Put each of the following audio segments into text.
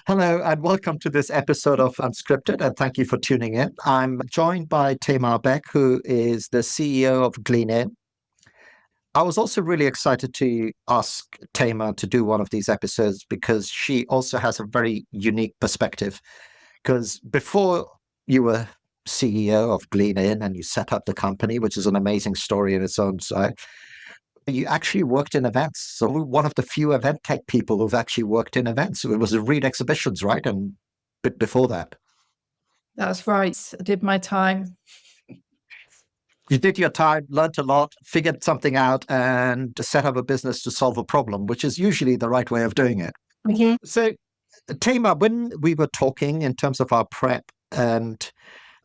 Hello and welcome to this episode of Unscripted, and thank you for tuning in. I'm joined by Tamar Beck, who is the CEO of Glean In. I was also really excited to ask Tamar to do one of these episodes because she also has a very unique perspective. Because before you were CEO of Glean In and you set up the company, which is an amazing story in its own side, you actually worked in events. So one of the few event tech people who've actually worked in events. It was Reed Exhibitions, right? And bit before that. That's right. I did my time. You did your time, learned a lot, figured something out, and set up a business to solve a problem, which is usually the right way of doing it. Mm-hmm. So, Tamar, when we were talking in terms of our prep, and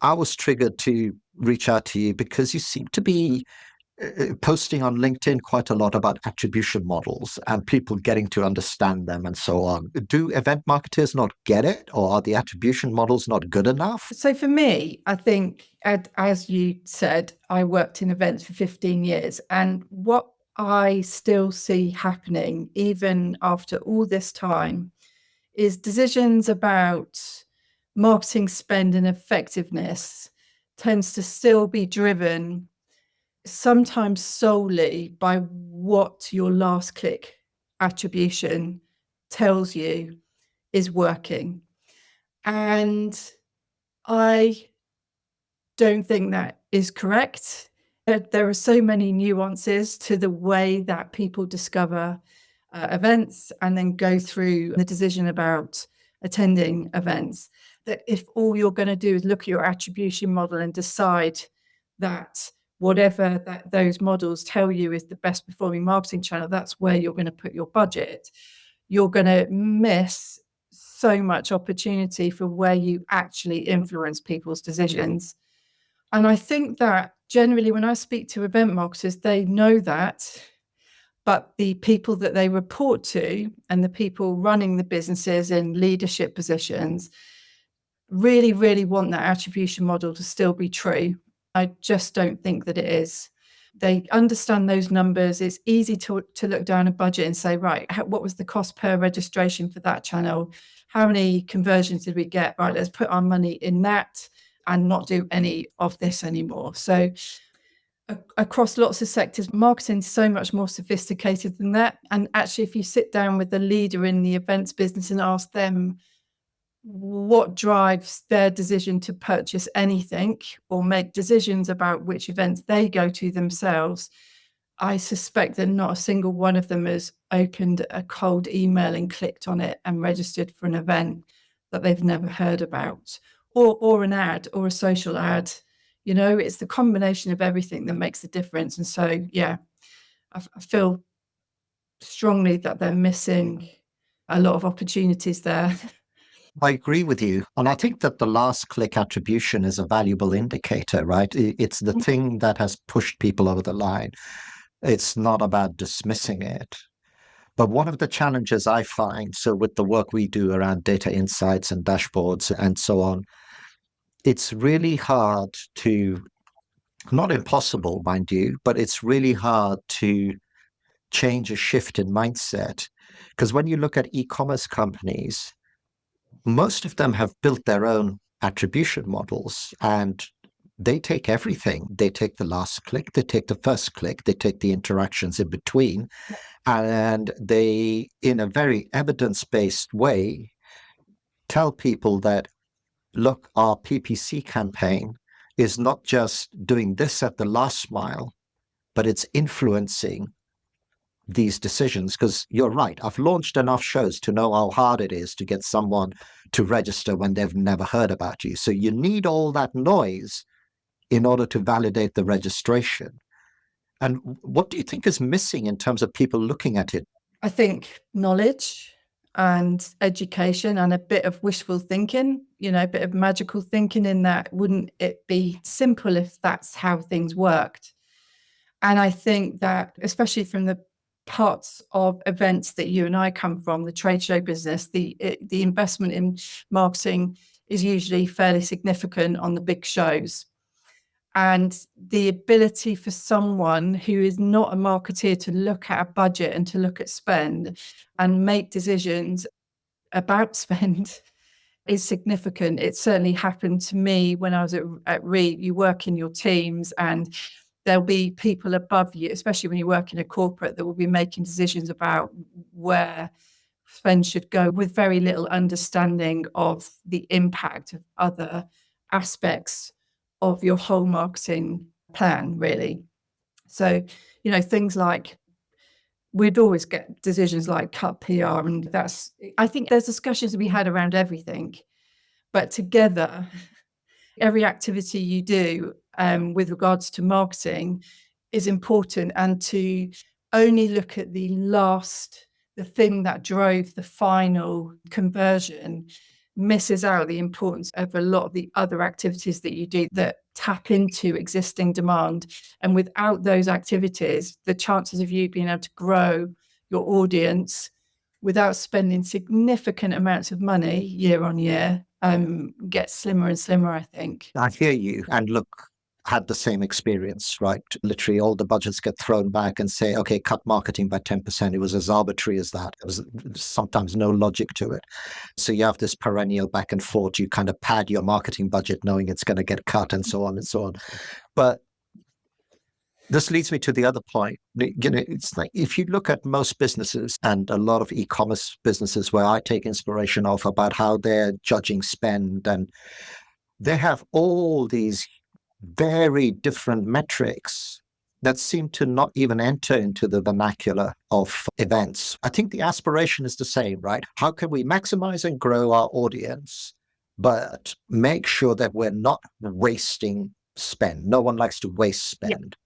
I was triggered to reach out to you because you seem to be posting on LinkedIn quite a lot about attribution models and people getting to understand them and so on. Do event marketers not get it, or are the attribution models not good enough? So for me, I think, as you said, I worked in events for 15 years. And what I still see happening, even after all this time, is decisions about marketing spend and effectiveness tends to still be driven sometimes solely by what your last click attribution tells you is working. And I don't think that is correct. There are so many nuances to the way that people discover events and then go through the decision about attending events, that if all you're going to do is look at your attribution model and decide that whatever that those models tell you is the best performing marketing channel, that's where you're going to put your budget, you're going to miss so much opportunity for where you actually influence people's decisions. And I think that generally when I speak to event marketers, they know that, but the people that they report to and the people running the businesses in leadership positions really, really want that attribution model to still be true. I just don't think that it is. They understand those numbers. It's easy to look down a budget and say, right, what was the cost per registration for that channel? How many conversions did we get? Right, let's put our money in that and not do any of this anymore. So across lots of sectors, marketing is so much more sophisticated than that. And actually, if you sit down with the leader in the events business and ask them what drives their decision to purchase anything or make decisions about which events they go to themselves, I suspect that not a single one of them has opened a cold email and clicked on it and registered for an event that they've never heard about, or an ad or a social ad. You know, it's the combination of everything that makes the difference. And so, yeah, I feel strongly that they're missing a lot of opportunities there. I agree with you. And I think that the last click attribution is a valuable indicator, right? It's the thing that has pushed people over the line. It's not about dismissing it. But one of the challenges I find, so with the work we do around data insights and dashboards and so on, it's really hard to, not impossible, mind you, but it's really hard to change a shift in mindset. Because when you look at e-commerce companies, most of them have built their own attribution models and they take everything. They take the last click, they take the first click, they take the interactions in between, and they, in a very evidence-based way, tell people that, look, our PPC campaign is not just doing this at the last mile, but it's influencing these decisions. Because you're right, I've launched enough shows to know how hard it is to get someone to register when they've never heard about you. So you need all that noise in order to validate the registration. And what do you think is missing in terms of people looking at it? I think knowledge and education and a bit of wishful thinking, you know, a bit of magical thinking in that. Wouldn't it be simple if that's how things worked? And I think that, especially from the parts of events that you and I come from, the trade show business, the investment in marketing is usually fairly significant on the big shows. And the ability for someone who is not a marketeer to look at a budget and to look at spend and make decisions about spend is significant. It certainly happened to me when I was at Reed. You work in your teams and there'll be people above you, especially when you work in a corporate, that will be making decisions about where spend should go with very little understanding of the impact of other aspects of your whole marketing plan, really. So, things like we'd always get decisions like cut PR, and I think there's discussions to be had around everything, but together, every activity you do with regards to marketing is important, and to only look at the thing that drove the final conversion misses out the importance of a lot of the other activities that you do that tap into existing demand. And without those activities, the chances of you being able to grow your audience without spending significant amounts of money year on year gets slimmer and slimmer, I think. I hear you. And look, had the same experience, right? Literally all the budgets get thrown back and say, okay, cut marketing by 10%. It was as arbitrary as that. There was sometimes no logic to it. So you have this perennial back and forth. You kind of pad your marketing budget knowing it's going to get cut and so on and so on. But this leads me to the other point. It's like if you look at most businesses and a lot of e-commerce businesses where I take inspiration of about how they're judging spend, and they have all these very different metrics that seem to not even enter into the vernacular of events. I think the aspiration is the same, right? How can we maximize and grow our audience, but make sure that we're not wasting spend? No one likes to waste spend.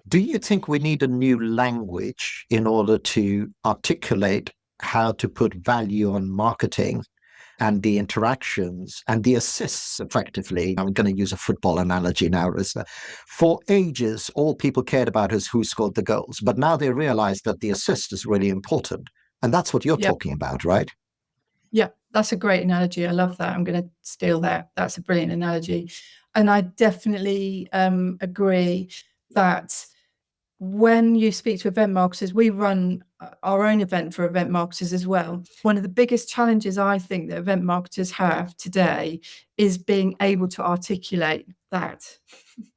Do you think we need a new language in order to articulate how to put value on marketing and the interactions and the assists effectively? I'm going to use a football analogy now. For ages, all people cared about is who scored the goals. But now they realize that the assist is really important. And that's what you're talking about, right? Yeah, that's a great analogy. I love that. I'm going to steal that. That's a brilliant analogy. And I definitely agree that when you speak to event marketers, we run our own event for event marketers as well. One of the biggest challenges I think that event marketers have today is being able to articulate that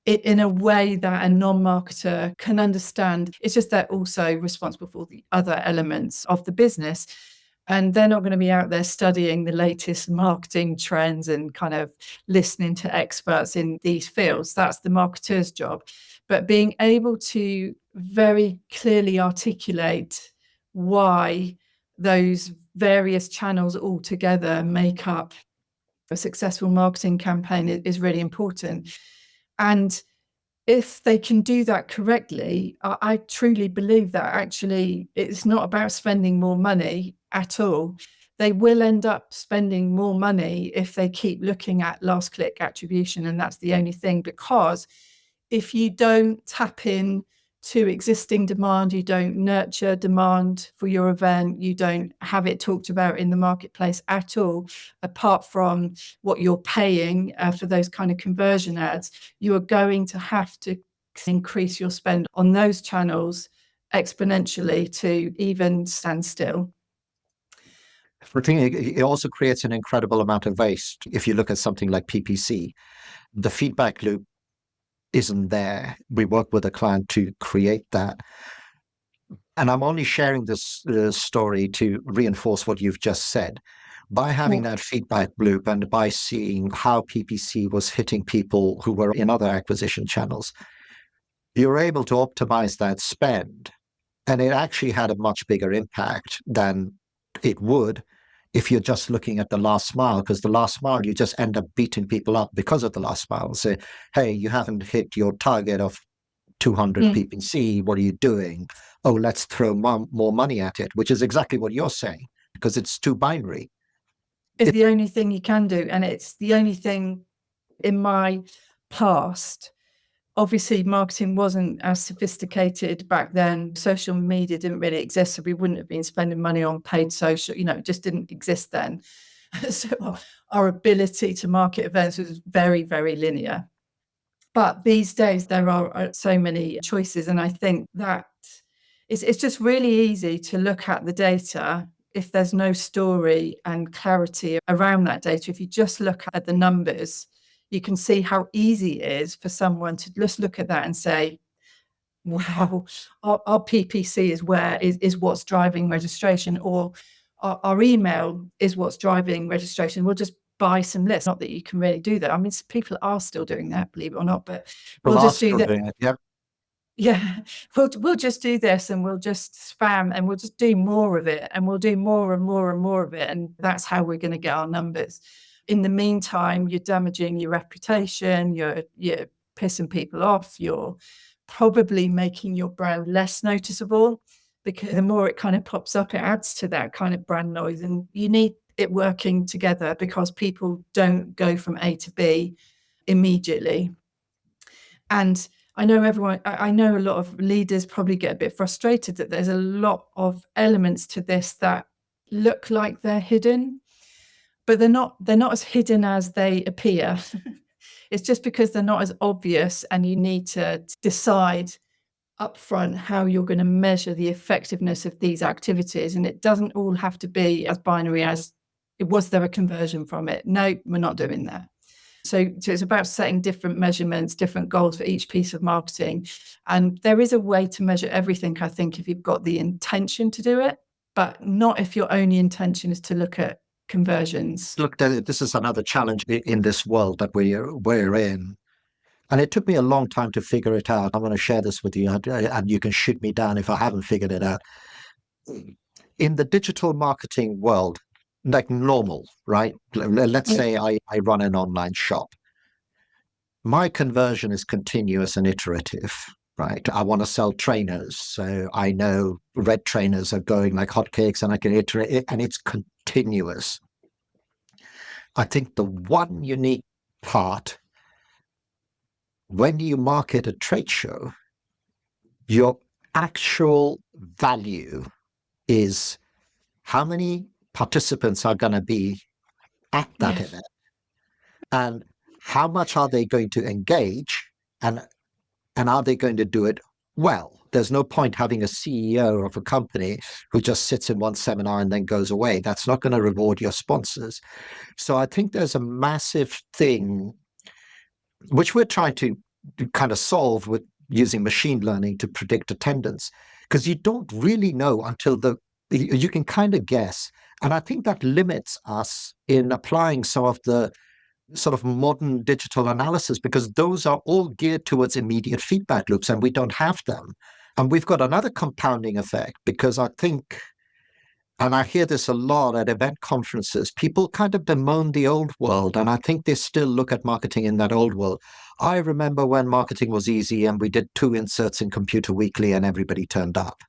in a way that a non-marketer can understand. It's just they're also responsible for the other elements of the business. And they're not going to be out there studying the latest marketing trends and kind of listening to experts in these fields. That's the marketer's job. But being able to very clearly articulate why those various channels all together make up a successful marketing campaign is really important. And if they can do that correctly, I truly believe that actually it's not about spending more money at all. They will end up spending more money if they keep looking at last click attribution. And that's the only thing, because if you don't tap in to existing demand, you don't nurture demand for your event, you don't have it talked about in the marketplace at all, apart from what you're paying for those kind of conversion ads, you are going to have to increase your spend on those channels exponentially to even stand still. I think it also creates an incredible amount of waste. If you look at something like PPC, the feedback loop isn't there. We work with a client to create that. And I'm only sharing this story to reinforce what you've just said. By having that feedback loop and by seeing how PPC was hitting people who were in other acquisition channels, you're able to optimize that spend. And it actually had a much bigger impact than it would if you're just looking at the last mile, because the last mile, you just end up beating people up because of the last mile. Say, hey, you haven't hit your target of 200 PPC. What are you doing? Oh, let's throw more money at it, which is exactly what you're saying, because it's too binary. It's the only thing you can do. And it's the only thing in my past. Obviously, marketing wasn't as sophisticated back then. Social media didn't really exist, so we wouldn't have been spending money on paid social. It just didn't exist then. So our ability to market events was very, very linear. But these days, there are so many choices. And I think that it's just really easy to look at the data if there's no story and clarity around that data, if you just look at the numbers, you can see how easy it is for someone to just look at that and say, wow, our PPC is what's driving registration, or our email is what's driving registration. We'll just buy some lists. Not that you can really do that. I mean, people are still doing that, believe it or not, but we'll just do that. Yep. Yeah, we'll just do this, and we'll just spam, and we'll just do more of it, and we'll do more and more and more of it, and that's how we're going to get our numbers. In the meantime, you're damaging your reputation, you're pissing people off, you're probably making your brand less noticeable, because the more it kind of pops up, it adds to that kind of brand noise, and you need it working together, because people don't go from A to B immediately. And I know a lot of leaders probably get a bit frustrated that there's a lot of elements to this that look like they're hidden, but they're not as hidden as they appear. It's just because they're not as obvious, and you need to decide upfront how you're going to measure the effectiveness of these activities. And it doesn't all have to be as binary as, was there a conversion from it? No, we're not doing that. So it's about setting different measurements, different goals for each piece of marketing. And there is a way to measure everything, I think, if you've got the intention to do it, but not if your only intention is to look at conversions. Look, this is another challenge in this world that we're in. And it took me a long time to figure it out. I'm going to share this with you, and you can shoot me down if I haven't figured it out. In the digital marketing world, like normal, right? Let's say I run an online shop. My conversion is continuous and iterative, right? I want to sell trainers. So I know red trainers are going like hotcakes, and I can iterate it, and it's continuous. I think the one unique part, when you market a trade show, your actual value is how many participants are going to be at that event, and how much are they going to engage, and are they going to do it well? There's no point having a CEO of a company who just sits in one seminar and then goes away. That's not going to reward your sponsors. So I think there's a massive thing which we're trying to kind of solve with using machine learning to predict attendance, because you don't really know until you can kind of guess. And I think that limits us in applying some of the sort of modern digital analysis, because those are all geared towards immediate feedback loops, and we don't have them. And we've got another compounding effect, because I think, and I hear this a lot at event conferences, people kind of bemoan the old world, and I think they still look at marketing in that old world. I remember when marketing was easy and we did 2 inserts in Computer Weekly and everybody turned up.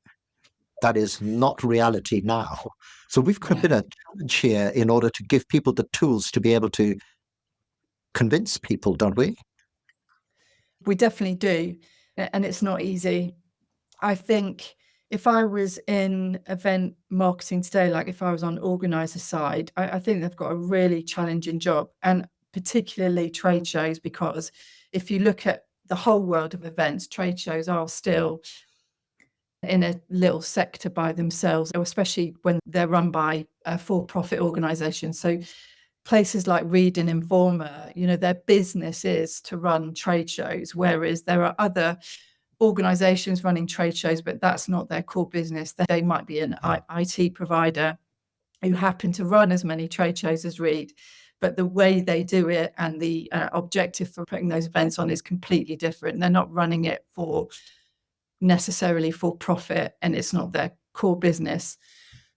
That is not reality now. So we've got a bit of challenge here in order to give people the tools to be able to convince people, don't we? We definitely do. And it's not easy. I think if I was in event marketing today, like if I was on organizer side, I think they've got a really challenging job, and particularly trade shows, because if you look at the whole world of events, trade shows are still in a little sector by themselves, especially when they're run by for-profit organizations. So places like Read and Informer, their business is to run trade shows, whereas there are other organizations running trade shows, but that's not their core business. They might be an IT provider who happen to run as many trade shows as Read, but the way they do it and the objective for putting those events on is completely different. They're not running it necessarily for profit, and it's not their core business.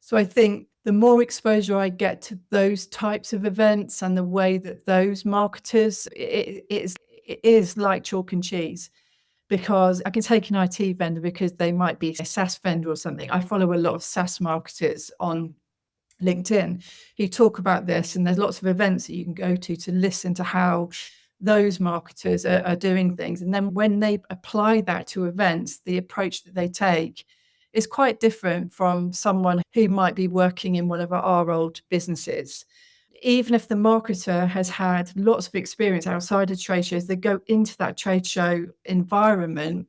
So I think the more exposure I get to those types of events and the way that those marketers, it is like chalk and cheese. Because I can take an IT vendor because they might be a SaaS vendor or something. I follow a lot of SaaS marketers on LinkedIn who talk about this, and there's lots of events that you can go to listen to how those marketers are doing things. And then when they apply that to events, the approach that they take is quite different from someone who might be working in one of our old businesses. Even if the marketer has had lots of experience outside of trade shows, they go into that trade show environment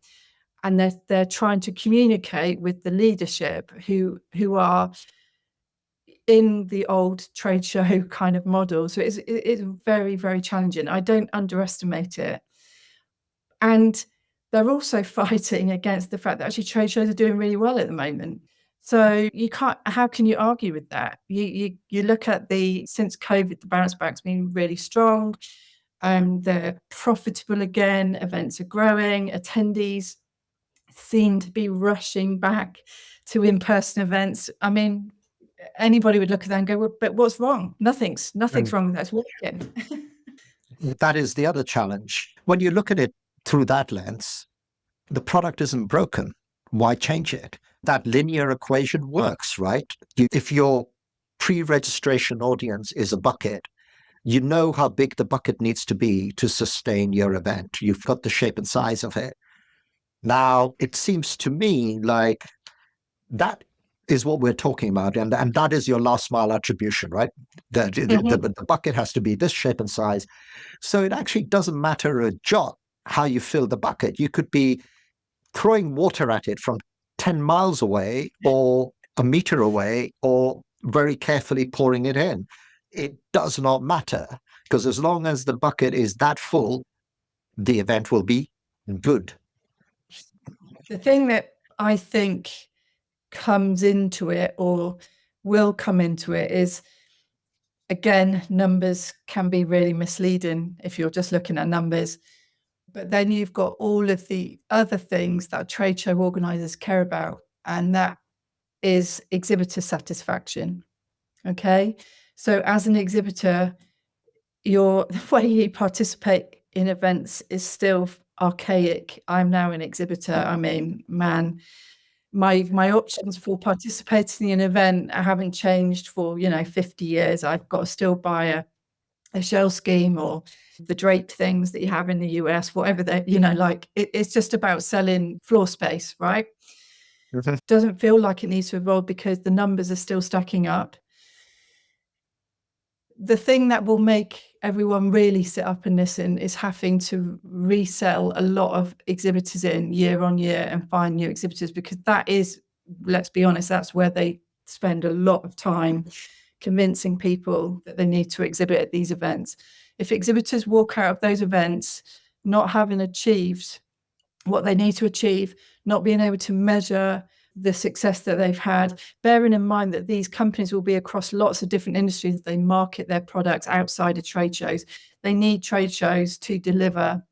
and they're trying to communicate with the leadership who are in the old trade show kind of model. So it's very, very challenging. I don't underestimate it. And they're also fighting against the fact that actually trade shows are doing really well at the moment. So you can't, how can you argue with that? You look at since COVID, the bounce back's been really strong. They're profitable again, events are growing, attendees seem to be rushing back to in-person events. I mean, anybody would look at that and go, well, but what's wrong? Nothing's wrong, that's working. That is the other challenge. When you look at it through that lens, the product isn't broken. Why change it? That linear equation works, right? If your pre-registration audience is a bucket, you know how big the bucket needs to be to sustain your event. You've got the shape and size of it. Now, it seems to me like that is what we're talking about. And that is your last mile attribution, right? The bucket has to be this shape and size. So it actually doesn't matter a jot how you fill the bucket. You could be throwing water at it from 10 miles away or a meter away or very carefully pouring it in. It does not matter, because as long as the bucket is that full, the event will be good. The thing that I think comes into it or will come into it is, again, numbers can be really misleading if you're just looking at numbers. But then you've got all of the other things that trade show organisers care about, and that is exhibitor satisfaction. Okay, so as an exhibitor, the way you participate in events is still archaic. I'm now an exhibitor. I mean, man, my options for participating in an event haven't changed for 50 years. I've got to still buy a shell scheme or the draped things that you have in the US, whatever they, it's just about selling floor space, right? It doesn't feel like it needs to evolve because the numbers are still stacking up. The thing that will make everyone really sit up and listen is having to resell a lot of exhibitors in year on year and find new exhibitors, because that is, let's be honest, that's where they spend a lot of time convincing people that they need to exhibit at these events. If exhibitors walk out of those events not having achieved what they need to achieve, not being able to measure the success that they've had, bearing in mind that these companies will be across lots of different industries, they market their products outside of trade shows. They need trade shows to deliver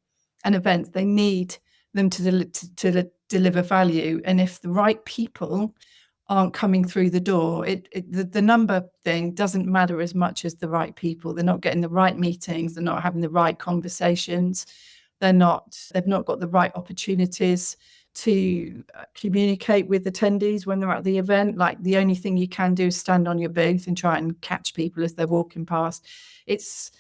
an event. They need them to deliver value. And if the right people aren't coming through the door, the number thing doesn't matter as much as the right people. They're not getting the right meetings. They're not having the right conversations. They've not got the right opportunities to communicate with attendees when they're at the event. Like, the only thing you can do is stand on your booth and try and catch people as they're walking past. There's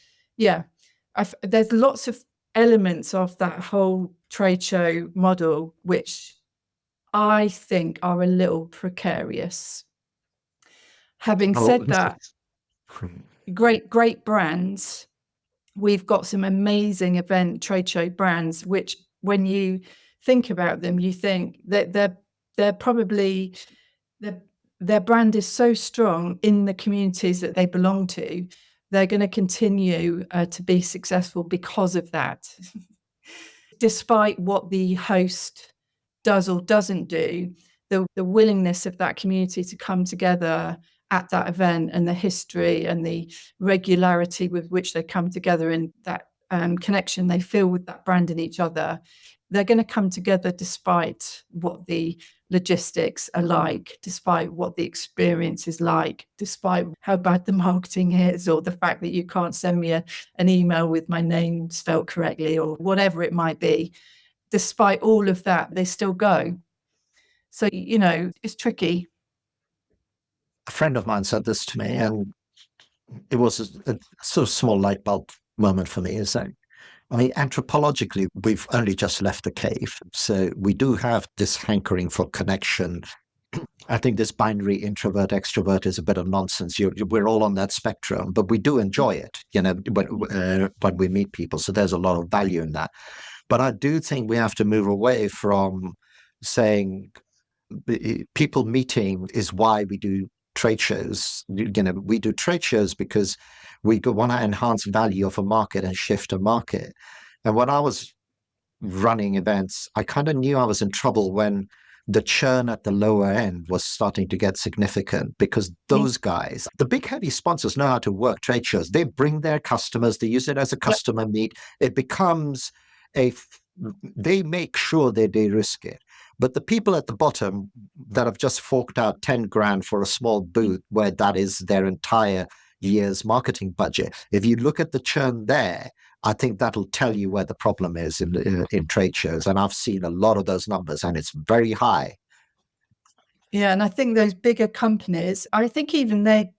lots of elements of that whole trade show model which I think are a little precarious. Having said that, great brands, we've got some amazing event trade show brands, which when you think about them, you think that they're probably, their brand is so strong in the communities that they belong to, they're going to continue to be successful because of that. Despite what the host does or doesn't do, the willingness of that community to come together at that event, and the history and the regularity with which they come together, and that connection they feel with that brand and each other, they're going to come together despite what the logistics are like, despite what the experience is like, despite how bad the marketing is, or the fact that you can't send me an email with my name spelled correctly, or whatever it might be. Despite all of that, they still go. So, it's tricky. A friend of mine said this to me, and it was a sort of small light bulb moment for me. Is that, I mean, anthropologically, we've only just left the cave. So we do have this hankering for connection. I think this binary introvert extrovert is a bit of nonsense. We're all on that spectrum, but we do enjoy it, when we meet people. So there's a lot of value in that. But I do think we have to move away from saying people meeting is why we do trade shows. We do trade shows because we want to enhance value of a market and shift a market. And when I was running events, I kind of knew I was in trouble when the churn at the lower end was starting to get significant, because those guys, the big heavy sponsors, know how to work trade shows. They bring their customers, they use it as a customer meet. It becomes they make sure they de-risk it. But the people at the bottom that have just forked out 10 grand for a small booth where that is their entire year's marketing budget, if you look at the churn there, I think that'll tell you where the problem is in trade shows. And I've seen a lot of those numbers, and it's very high. Yeah, and I think those bigger companies, I think even they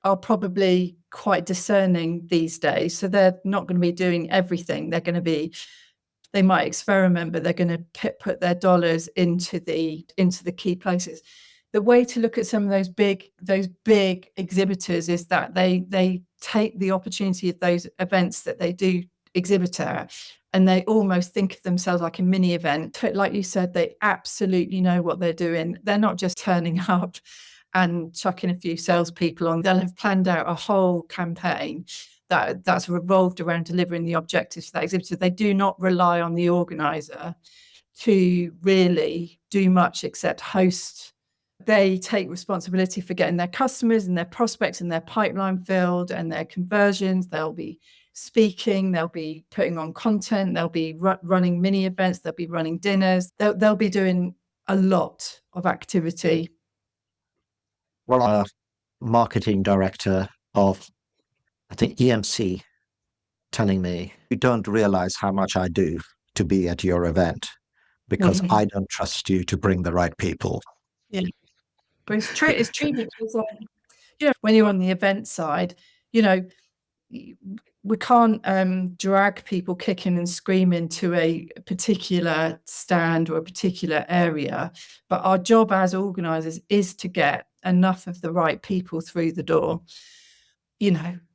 are probably quite discerning these days. So they're not going to be doing everything. They might experiment, but they're going to put their dollars into the key places. The way to look at some of those big exhibitors is that they take the opportunity of those events that they do exhibit at, and they almost think of themselves like a mini event. Like you said, they absolutely know what they're doing. They're not just turning up and chucking a few salespeople on. They'll have planned out a whole campaign that's revolved around delivering the objectives for that exhibitor. They do not rely on the organizer to really do much except host. They take responsibility for getting their customers and their prospects and their pipeline filled and their conversions. They'll be speaking, they'll be putting on content, they'll be running mini events, they'll be running dinners, they'll be doing a lot of activity. Well, I'm a marketing director of, I think, EMC, telling me, you don't realize how much I do to be at your event because I don't trust you to bring the right people. Yeah, but it's true because when you're on the event side, we can't drag people kicking and screaming to a particular stand or a particular area, but our job as organisers is to get enough of the right people through the door.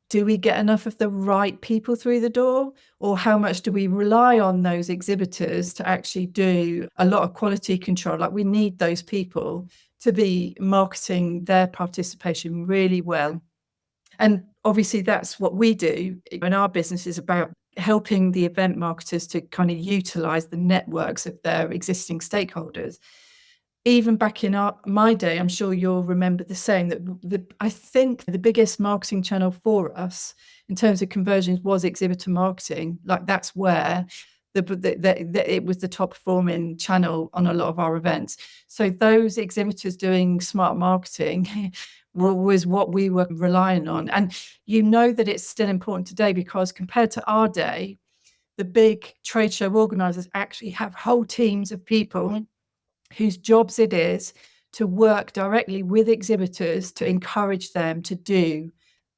Do we get enough of the right people through the door, or how much do we rely on those exhibitors to actually do a lot of quality control? Like, we need those people to be marketing their participation really well. And obviously that's what we do. And our business is about helping the event marketers to kind of utilize the networks of their existing stakeholders. Even back in my day, I'm sure you'll remember the same, that I think the biggest marketing channel for us in terms of conversions was exhibitor marketing. Like, that's where it was the top performing channel on a lot of our events. So those exhibitors doing smart marketing was what we were relying on. And that it's still important today, because compared to our day, the big trade show organizers actually have whole teams of people whose jobs it is to work directly with exhibitors to encourage them to do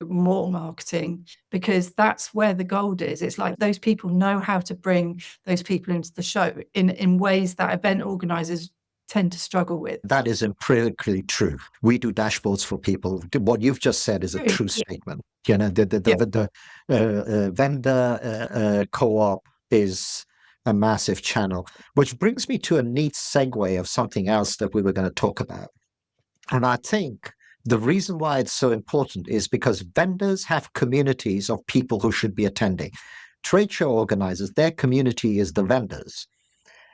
more marketing, because that's where the gold is. It's like those people know how to bring those people into the show in ways that event organizers tend to struggle with. That is empirically true. We do dashboards for people. What you've just said is a true statement. The vendor co-op is a massive channel, which brings me to a neat segue of something else that we were going to talk about. And I think the reason why it's so important is because vendors have communities of people who should be attending. Trade show organizers, their community is the vendors.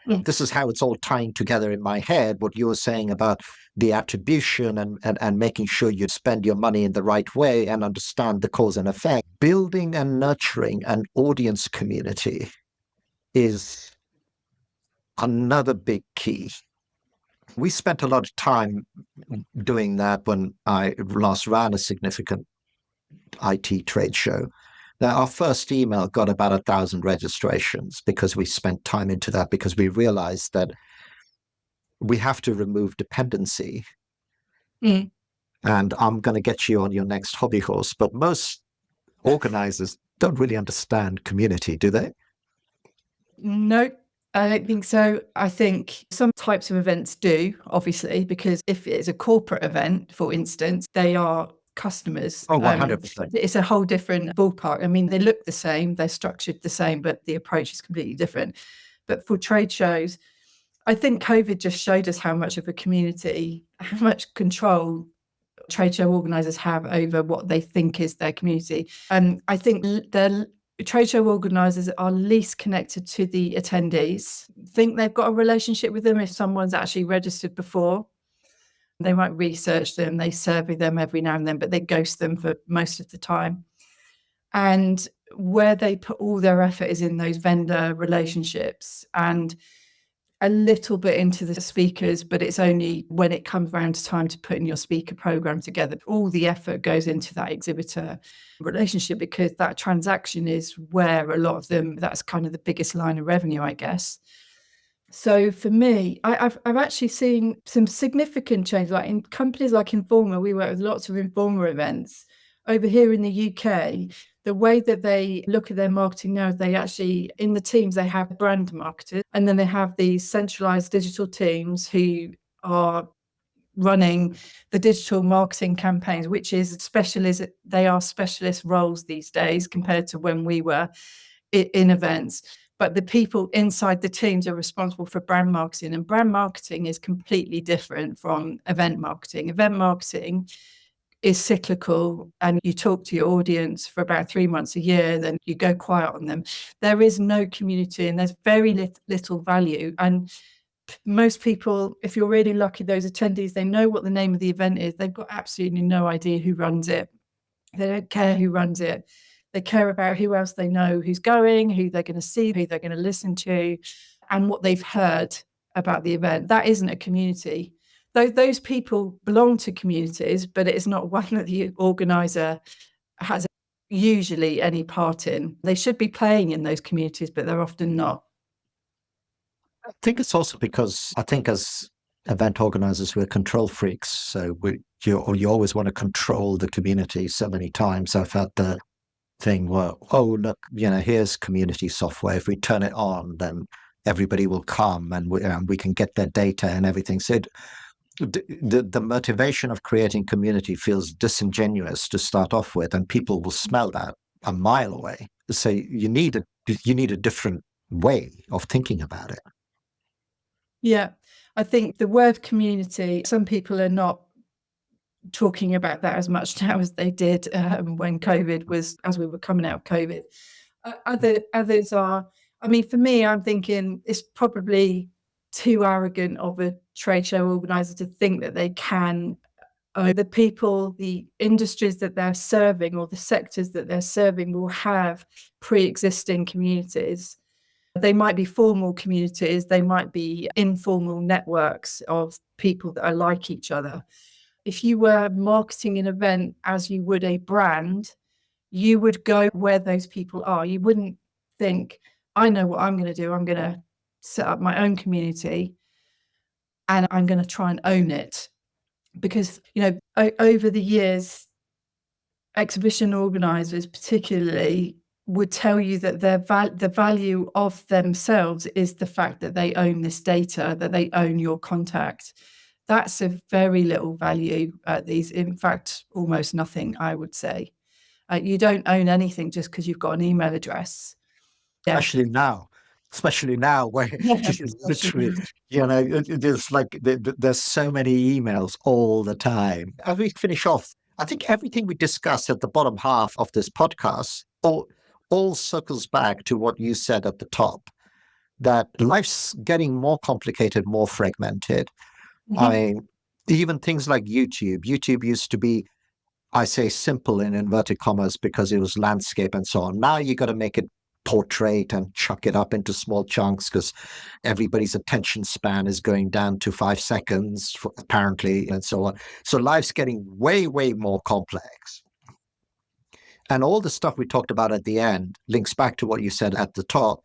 This is how it's all tying together in my head, what you were saying about the attribution and making sure you spend your money in the right way and understand the cause and effect. Building and nurturing an audience community is another big key. We spent a lot of time doing that when I last ran a significant IT trade show. Now, our first email got about 1,000 registrations because we spent time into that, because we realized that we have to remove dependency. And I'm going to get you on your next hobby horse, but most organizers don't really understand community, do they? No, I don't think so. I think some types of events do, obviously, because if it's a corporate event, for instance, they are customers. Oh, 100%. It's a whole different ballpark. I mean, they look the same, they're structured the same, but the approach is completely different. But for trade shows, I think COVID just showed us how much of a community, how much control trade show organisers have over what they think is their community. I think the trade show organisers are least connected to the attendees, think they've got a relationship with them if someone's actually registered before. They might research them, they survey them every now and then, but they ghost them for most of the time. And where they put all their effort is in those vendor relationships and a little bit into the speakers, but it's only when it comes around to time to putting your speaker program together. All the effort goes into that exhibitor relationship because that transaction is where a lot of them, that's kind of the biggest line of revenue, I guess. So for me, I've actually seen some significant change, like in companies like Informa. We work with lots of Informa events. Over here in the UK, the way that they look at their marketing now, they actually, in the teams, they have brand marketers, and then they have these centralized digital teams who are running the digital marketing campaigns, which is specialist. They are specialist roles these days compared to when we were in events. But the people inside the teams are responsible for brand marketing, and brand marketing is completely different from event marketing. Event marketing is cyclical, and you talk to your audience for about 3 months a year, then you go quiet on them. There is no community and there's very little value. And most people, if you're really lucky, those attendees, they know what the name of the event is. They've got absolutely no idea who runs it. They don't care who runs it. They care about who else they know, who's going, who they're going to see, who they're going to listen to, and what they've heard about the event. That isn't a community. Those people belong to communities, but it is not one that the organizer has usually any part in. They should be playing in those communities, but they're often not. I think it's also because I think as event organizers, we're control freaks. So you always want to control the community. So many times I've had the thing where, oh, look, here's community software. If we turn it on, then everybody will come and we can get their data and everything. So the motivation of creating community feels disingenuous to start off with, and people will smell that a mile away. So you need a different way of thinking about it. Yeah, I think the word community, some people are not talking about that as much now as they did when COVID was, as we were coming out of COVID. Others are, I mean, for me, I'm thinking it's probably too arrogant of a trade show organizer to think that they can, the people, the industries that they're serving or the sectors that they're serving will have pre-existing communities. They might be formal communities, they might be informal networks of people that are like each other. If you were marketing an event as you would a brand, you would go where those people are. You wouldn't think, I know what I'm going to do. I'm going to set up my own community and I'm going to try and own it. Because, over the years, exhibition organisers particularly would tell you that the value of themselves is the fact that they own this data, that they own your contact. That's a very little value at these. In fact, almost nothing, I would say. You don't own anything just because you've got an email address. Yeah. Especially now where literally, there's so many emails all the time. As we finish off, I think everything we discussed at the bottom half of this podcast all circles back to what you said at the top, that life's getting more complicated, more fragmented. Mm-hmm. I mean, even things like YouTube. YouTube used to be, I say simple in inverted commas because it was landscape and so on. Now you got to make it portrait and chuck it up into small chunks because everybody's attention span is going down to 5 seconds apparently, and so on. So life's getting way, way more complex. And all the stuff we talked about at the end links back to what you said at the top.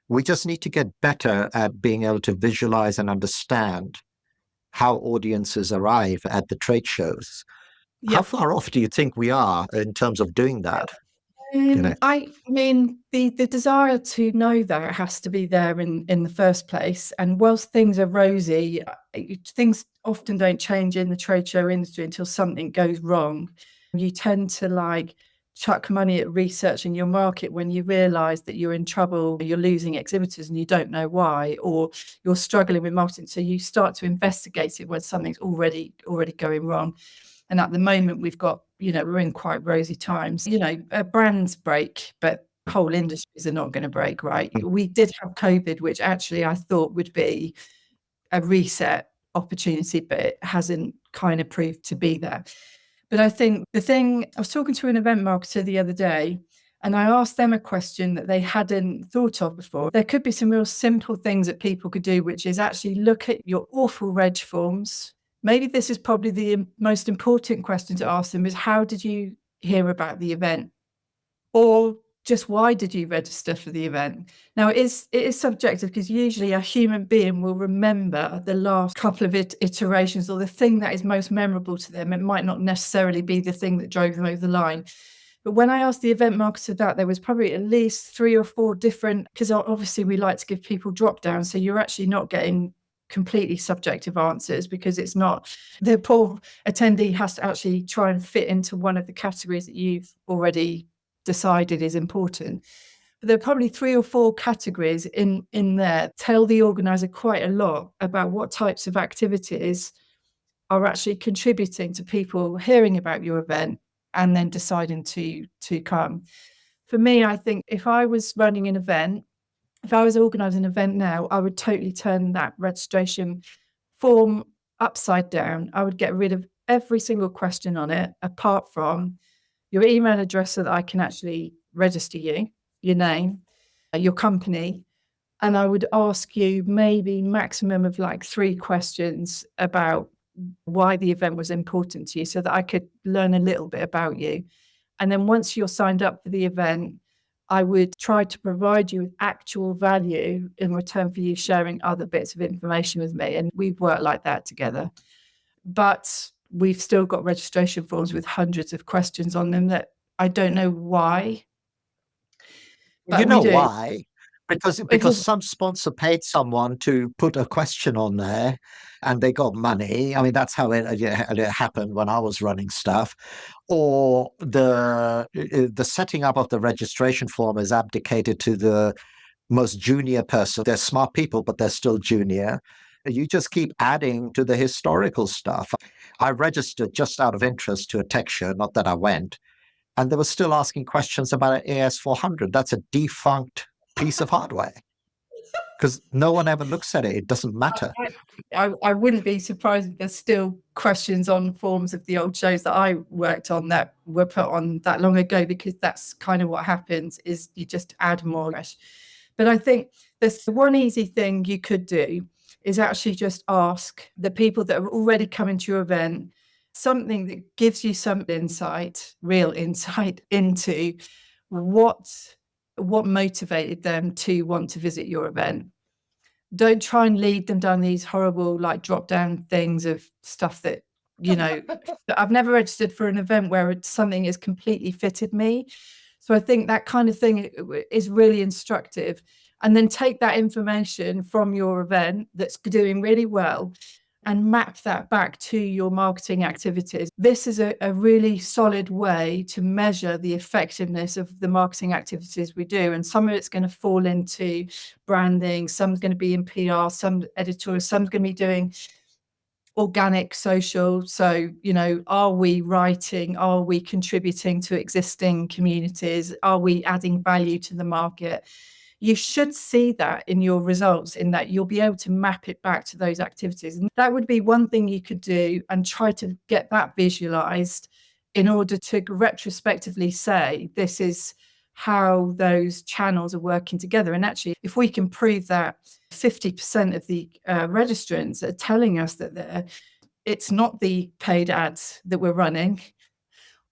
We just need to get better at being able to visualize and understand how audiences arrive at the trade shows. Yep. How far off do you think we are in terms of doing that? I mean, the desire to know that has to be there in the first place. And whilst things are rosy, things often don't change in the trade show industry until something goes wrong. You tend to chuck money at researching your market when you realise that you're in trouble, you're losing exhibitors and you don't know why, or you're struggling with marketing. So you start to investigate it when something's already going wrong. And at the moment, we've got, we're in quite rosy times. Brands break, but whole industries are not going to break, right? We did have COVID, which actually I thought would be a reset opportunity, but it hasn't kind of proved to be there. But I think I was talking to an event marketer the other day, and I asked them a question that they hadn't thought of before. There could be some real simple things that people could do, which is actually look at your awful reg forms. Maybe this is probably the most important question to ask them is, how did you hear about the event? Or just why did you register for the event? Now, it is subjective, because usually a human being will remember the last couple of iterations or the thing that is most memorable to them. It might not necessarily be the thing that drove them over the line. But when I asked the event marketer that, there was probably at least 3 or 4 different, because obviously we like to give people drop downs. So you're actually not getting completely subjective answers, because it's not, the poor attendee has to actually try and fit into one of the categories that you've already decided is important. But there are probably 3 or 4 categories in there. Tell the organizer quite a lot about what types of activities are actually contributing to people hearing about your event and then deciding to come. For me, I think if I was running an event, if I was organising an event now, I would totally turn that registration form upside down. I would get rid of every single question on it, apart from your email address, so that I can actually register you, your name, your company. And I would ask you maybe maximum of like 3 questions about why the event was important to you, so that I could learn a little bit about you. And then once you're signed up for the event, I would try to provide you with actual value in return for you sharing other bits of information with me. And we've worked like that together. But we've still got registration forms with hundreds of questions on them that I don't know why. But You we know do. why? Because some sponsor paid someone to put a question on there, and they got money. I mean, that's how it happened when I was running stuff. Or the setting up of the registration form is abdicated to the most junior person. They're smart people, but they're still junior. You just keep adding to the historical stuff. I registered just out of interest to a tech show, not that I went. And they were still asking questions about an AS400. That's a defunct piece of hardware, because no one ever looks at it. It doesn't matter. I wouldn't be surprised if there's still questions on forms of the old shows that I worked on that were put on that long ago, because that's kind of what happens, is you just add more. But I think there's one easy thing you could do is actually just ask the people that are already coming to your event something that gives you some insight, real insight into what motivated them to want to visit your event. Don't try and lead them down these horrible like drop down things of stuff that, I've never registered for an event where something has completely fitted me. So I think that kind of thing is really instructive. And then take that information from your event that's doing really well and map that back to your marketing activities. This is a really solid way to measure the effectiveness of the marketing activities we do. And some of it's going to fall into branding, some's going to be in PR, some editorial, some's going to be doing organic social. So, are we writing? Are we contributing to existing communities? Are we adding value to the market? You should see that in your results, in that you'll be able to map it back to those activities. And that would be one thing you could do, and try to get that visualized in order to retrospectively say, this is how those channels are working together. And actually, if we can prove that 50% of the registrants are telling us that it's not the paid ads that we're running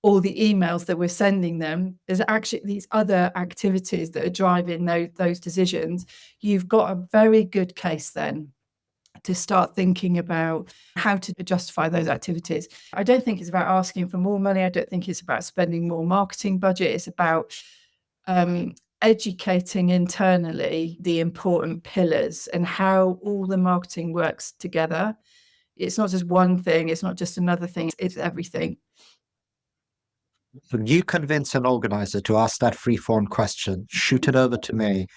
or the emails that we're sending them, there's actually these other activities that are driving those decisions, you've got a very good case then to start thinking about how to justify those activities. I don't think it's about asking for more money. I don't think it's about spending more marketing budget. It's about educating internally the important pillars and how all the marketing works together. It's not just one thing. It's not just another thing. It's everything. When you convince an organizer to ask that free-form question, shoot it over to me.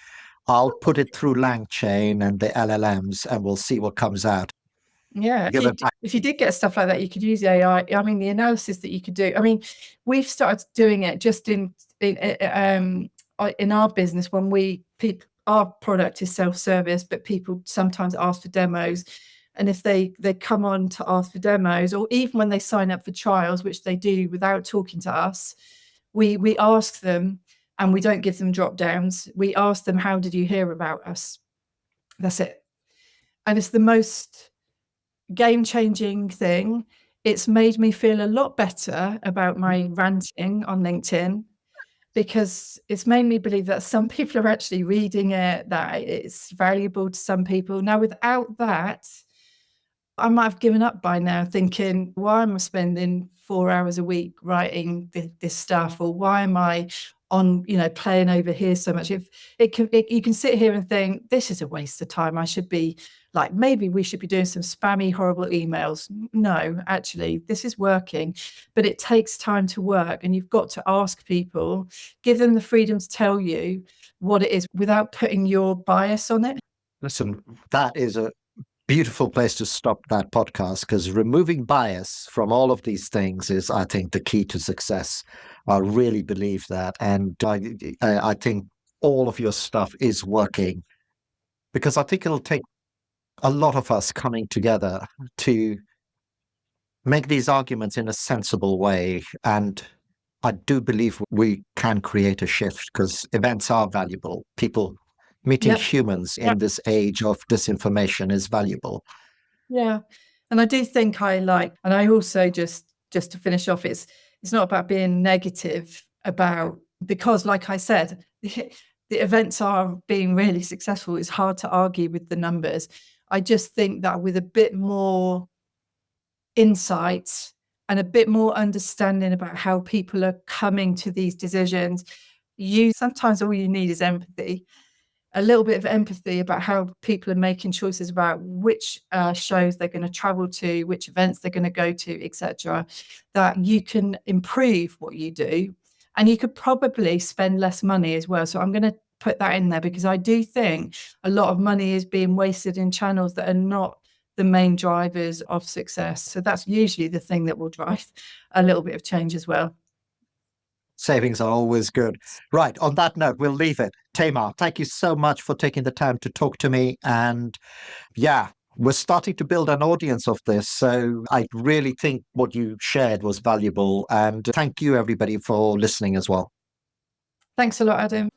I'll put it through LangChain and the LLMs, and we'll see what comes out. Yeah, Give it back. if you did get stuff like that, you could use AI. I mean, the analysis that you could do. I mean, we've started doing it just in our business when our product is self-service, but people sometimes ask for demos. And if they come on to ask for demos, or even when they sign up for trials, which they do without talking to us, we ask them, and we don't give them drop downs. We ask them, how did you hear about us? That's it. And it's the most game-changing thing. It's made me feel a lot better about my ranting on LinkedIn, because it's made me believe that some people are actually reading it, that it's valuable to some people. Now, without that, I might have given up by now, thinking, why am I spending 4 hours a week writing this stuff? Or why am I on, playing over here so much? If you can sit here and think, this is a waste of time. I should be like, maybe we should be doing some spammy, horrible emails. No, actually, this is working, but it takes time to work. And you've got to ask people, give them the freedom to tell you what it is without putting your bias on it. Listen, that is a beautiful place to stop that podcast, because removing bias from all of these things is, I think, the key to success. I really believe that. And I think all of your stuff is working, because I think it'll take a lot of us coming together to make these arguments in a sensible way. And I do believe we can create a shift, because events are valuable. People meeting Yep. humans in this age of disinformation is valuable. Yeah. And I do think and I also just to finish off, it's not about being negative about, because like I said, the events are being really successful. It's hard to argue with the numbers. I just think that with a bit more insight and a bit more understanding about how people are coming to these decisions, sometimes all you need is empathy. A little bit of empathy about how people are making choices about which shows they're going to travel to, which events they're going to go to, etc., that you can improve what you do. And you could probably spend less money as well. So I'm going to put that in there, because I do think a lot of money is being wasted in channels that are not the main drivers of success. So that's usually the thing that will drive a little bit of change as well. Savings are always good. Right. On that note, we'll leave it. Tamar, thank you so much for taking the time to talk to me. And yeah, we're starting to build an audience of this. So I really think what you shared was valuable. And thank you, everybody, for listening as well. Thanks a lot, Adam.